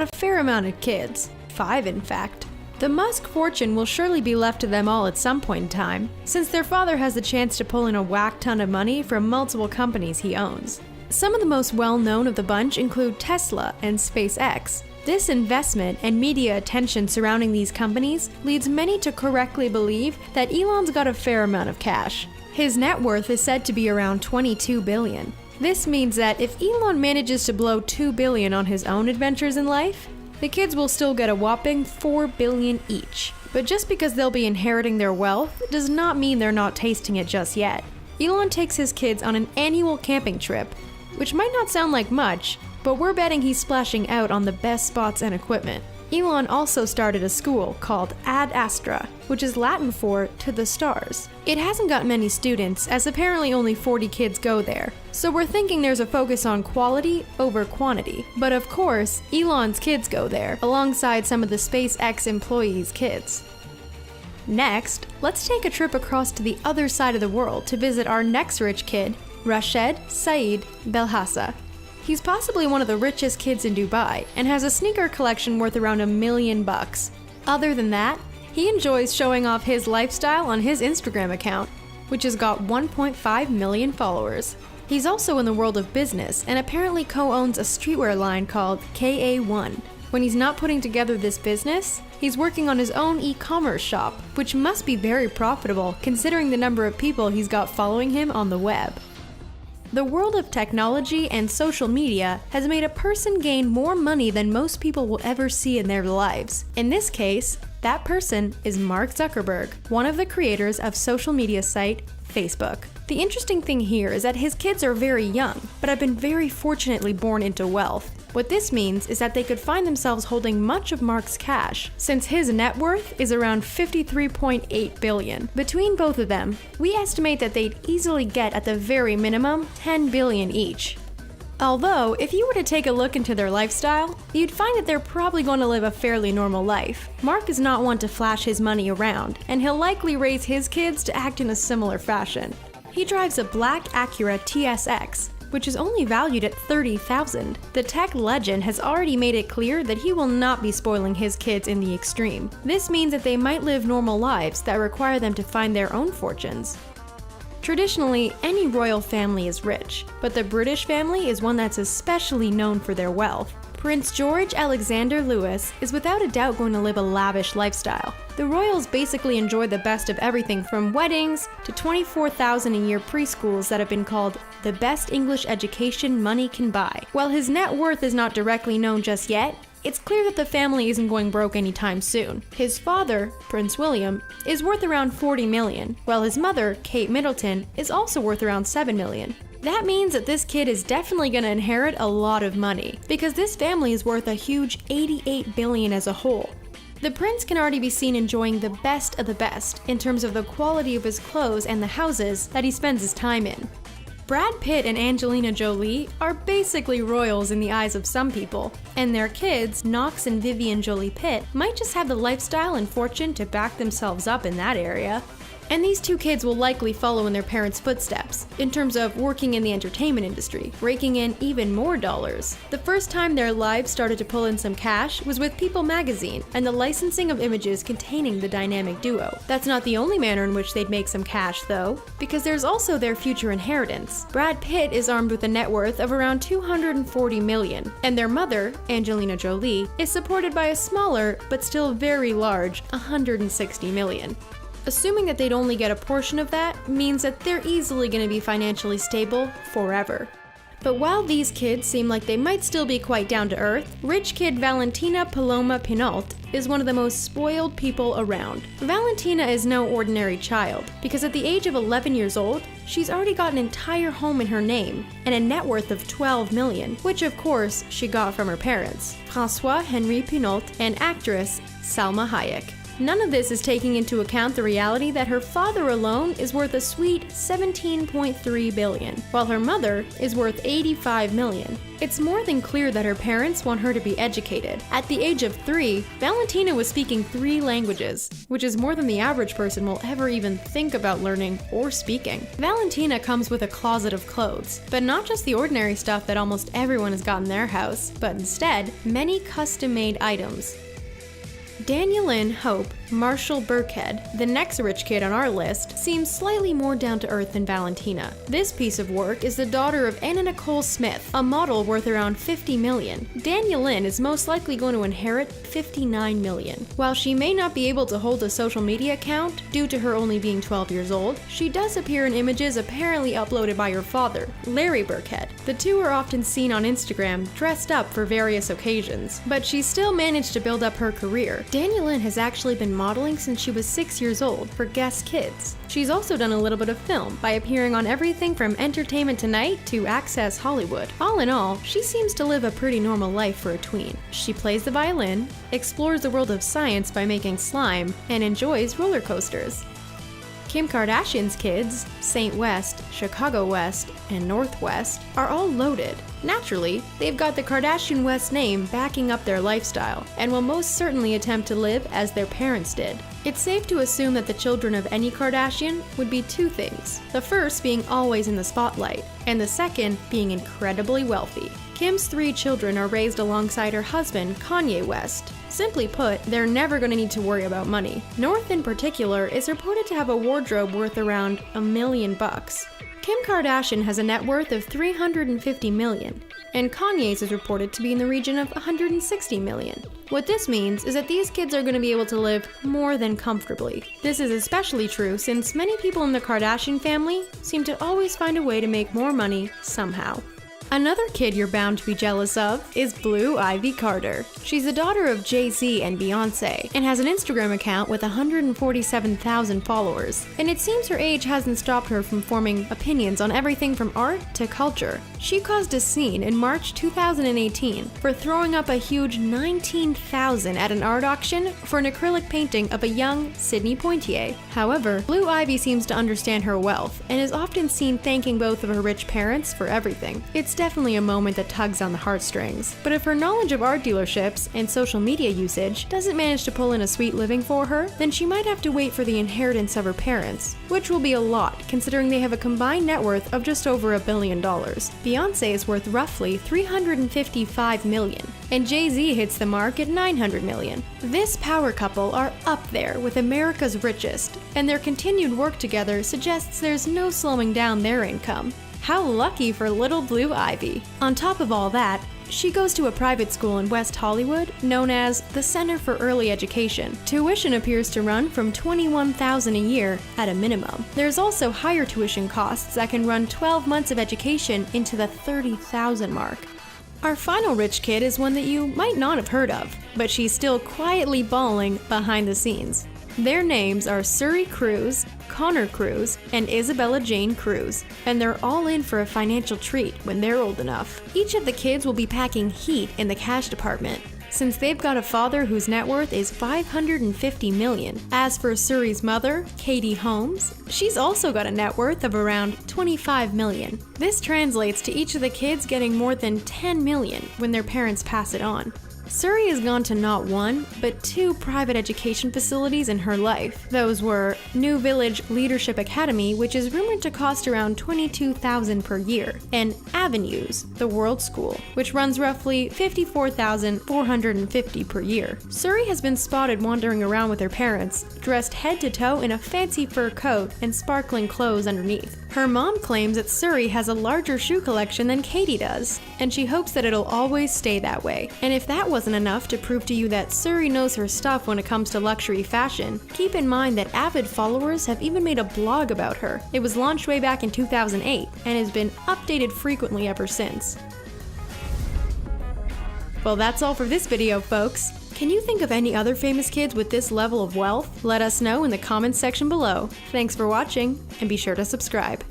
a fair amount of kids. 5, in fact. The Musk fortune will surely be left to them all at some point in time, since their father has the chance to pull in a whack ton of money from multiple companies he owns. Some of the most well-known of the bunch include Tesla and SpaceX. This investment and media attention surrounding these companies leads many to correctly believe that Elon's got a fair amount of cash. His net worth is said to be around $22 billion. This means that if Elon manages to blow $2 billion on his own adventures in life, the kids will still get a whopping $4 billion each. But just because they'll be inheriting their wealth does not mean they're not tasting it just yet. Elon takes his kids on an annual camping trip, which might not sound like much, but we're betting he's splashing out on the best spots and equipment. Elon also started a school called Ad Astra, which is Latin for "to the stars." It hasn't got many students, as apparently only 40 kids go there, so we're thinking there's a focus on quality over quantity. But of course, Elon's kids go there, alongside some of the SpaceX employees' kids. Next, let's take a trip across to the other side of the world to visit our next rich kid, Rashid Saeed Belhassa. He's possibly one of the richest kids in Dubai and has a sneaker collection worth around $1 million. Other than that, he enjoys showing off his lifestyle on his Instagram account, which has got 1.5 million followers. He's also in the world of business and apparently co-owns a streetwear line called KA1. When he's not putting together this business, he's working on his own e-commerce shop, which must be very profitable considering the number of people he's got following him on the web. The world of technology and social media has made a person gain more money than most people will ever see in their lives. In this case, that person is Mark Zuckerberg, one of the creators of social media site Facebook. The interesting thing here is that his kids are very young, but have been very fortunately born into wealth. What this means is that they could find themselves holding much of Mark's cash, since his net worth is around $53.8 billion. Between both of them, we estimate that they'd easily get at the very minimum $10 billion each. Although, if you were to take a look into their lifestyle, you'd find that they're probably going to live a fairly normal life. Mark is not one to flash his money around, and he'll likely raise his kids to act in a similar fashion. He drives a black Acura TSX, which is only valued at $30,000. The tech legend has already made it clear that he will not be spoiling his kids in the extreme. This means that they might live normal lives that require them to find their own fortunes. Traditionally, any royal family is rich, but the British family is one that's especially known for their wealth. Prince George Alexander Louis is without a doubt going to live a lavish lifestyle. The royals basically enjoy the best of everything from weddings to $24,000 a year preschools that have been called the best English education money can buy. While his net worth is not directly known just yet, it's clear that the family isn't going broke anytime soon. His father, Prince William, is worth around $40 million, while his mother, Kate Middleton, is also worth around $7 million. That means that this kid is definitely going to inherit a lot of money, because this family is worth a huge $88 billion as a whole. The prince can already be seen enjoying the best of the best in terms of the quality of his clothes and the houses that he spends his time in. Brad Pitt and Angelina Jolie are basically royals in the eyes of some people, and their kids, Knox and Vivian Jolie Pitt, might just have the lifestyle and fortune to back themselves up in that area. And these two kids will likely follow in their parents' footsteps, in terms of working in the entertainment industry, raking in even more dollars. The first time their lives started to pull in some cash was with People magazine and the licensing of images containing the dynamic duo. That's not the only manner in which they'd make some cash though, because there's also their future inheritance. Brad Pitt is armed with a net worth of around $240 million, and their mother, Angelina Jolie, is supported by a smaller, but still very large, $160 million. Assuming that they'd only get a portion of that means that they're easily going to be financially stable forever. But while these kids seem like they might still be quite down to earth, rich kid Valentina Paloma Pinault is one of the most spoiled people around. Valentina is no ordinary child, because at the age of 11 years old, she's already got an entire home in her name and a net worth of $12 million, which of course she got from her parents, François Henri Pinault and actress Salma Hayek. None of this is taking into account the reality that her father alone is worth a sweet $17.3 billion, while her mother is worth $85 million. It's more than clear that her parents want her to be educated. At the age of 3, Valentina was speaking 3 languages, which is more than the average person will ever even think about learning or speaking. Valentina comes with a closet of clothes, but not just the ordinary stuff that almost everyone has got in their house, but instead, many custom-made items. Danielyn Hope Marshall Burkhead, the next rich kid on our list, seems slightly more down-to-earth than Valentina. This piece of work is the daughter of Anna Nicole Smith, a model worth around $50 million. Danielyn is most likely going to inherit $59 million. While she may not be able to hold a social media account due to her only being 12 years old, she does appear in images apparently uploaded by her father, Larry Burkhead. The two are often seen on Instagram dressed up for various occasions, but she still managed to build up her career. Danielyn has actually been modeling since she was 6 years old for Guess Kids. She's also done a little bit of film by appearing on everything from Entertainment Tonight to Access Hollywood. All in all, she seems to live a pretty normal life for a tween. She plays the violin, explores the world of science by making slime, and enjoys roller coasters. Kim Kardashian's kids, Saint West, Chicago West, and Northwest, are all loaded. Naturally, they've got the Kardashian West name backing up their lifestyle, and will most certainly attempt to live as their parents did. It's safe to assume that the children of any Kardashian would be 2 things. The first being always in the spotlight, and the second being incredibly wealthy. Kim's 3 children are raised alongside her husband, Kanye West. Simply put, they're never going to need to worry about money. North in particular is reported to have a wardrobe worth around $1 million. Kim Kardashian has a net worth of $350 million, and Kanye's is reported to be in the region of $160 million. What this means is that these kids are going to be able to live more than comfortably. This is especially true since many people in the Kardashian family seem to always find a way to make more money somehow. Another kid you're bound to be jealous of is Blue Ivy Carter. She's the daughter of Jay-Z and Beyonce, and has an Instagram account with 147,000 followers. And it seems her age hasn't stopped her from forming opinions on everything from art to culture. She caused a scene in March 2018 for throwing up a huge $19,000 at an art auction for an acrylic painting of a young Sidney Poitier. However, Blue Ivy seems to understand her wealth, and is often seen thanking both of her rich parents for everything. It's definitely a moment that tugs on the heartstrings. But if her knowledge of art dealerships and social media usage doesn't manage to pull in a sweet living for her, then she might have to wait for the inheritance of her parents, which will be a lot considering they have a combined net worth of just over $1 billion. Beyonce is worth roughly $355 million, and Jay-Z hits the mark at $900 million. This power couple are up there with America's richest, and their continued work together suggests there's no slowing down their income. How lucky for little Blue Ivy. On top of all that, she goes to a private school in West Hollywood known as the Center for Early Education. Tuition appears to run from $21,000 a year at a minimum. There's also higher tuition costs that can run 12 months of education into the $30,000 mark. Our final rich kid is one that you might not have heard of, but she's still quietly balling behind the scenes. Their names are Suri Cruise, Connor Cruise, and Isabella Jane Cruise, and they're all in for a financial treat when they're old enough. Each of the kids will be packing heat in the cash department, since they've got a father whose net worth is $550 million. As for Suri's mother, Katie Holmes, she's also got a net worth of around $25 million. This translates to each of the kids getting more than $10 million when their parents pass it on. Suri has gone to not 1, but 2 private education facilities in her life. Those were New Village Leadership Academy, which is rumored to cost around $22,000 per year, and Avenues, the World School, which runs roughly $54,450 per year. Suri has been spotted wandering around with her parents, dressed head to toe in a fancy fur coat and sparkling clothes underneath. Her mom claims that Suri has a larger shoe collection than Katie does, and she hopes that it'll always stay that way. And if that wasn't enough to prove to you that Suri knows her stuff when it comes to luxury fashion, keep in mind that avid followers have even made a blog about her. It was launched way back in 2008 and has been updated frequently ever since. Well, that's all for this video, folks. Can you think of any other famous kids with this level of wealth? Let us know in the comments section below. Thanks for watching, and be sure to subscribe.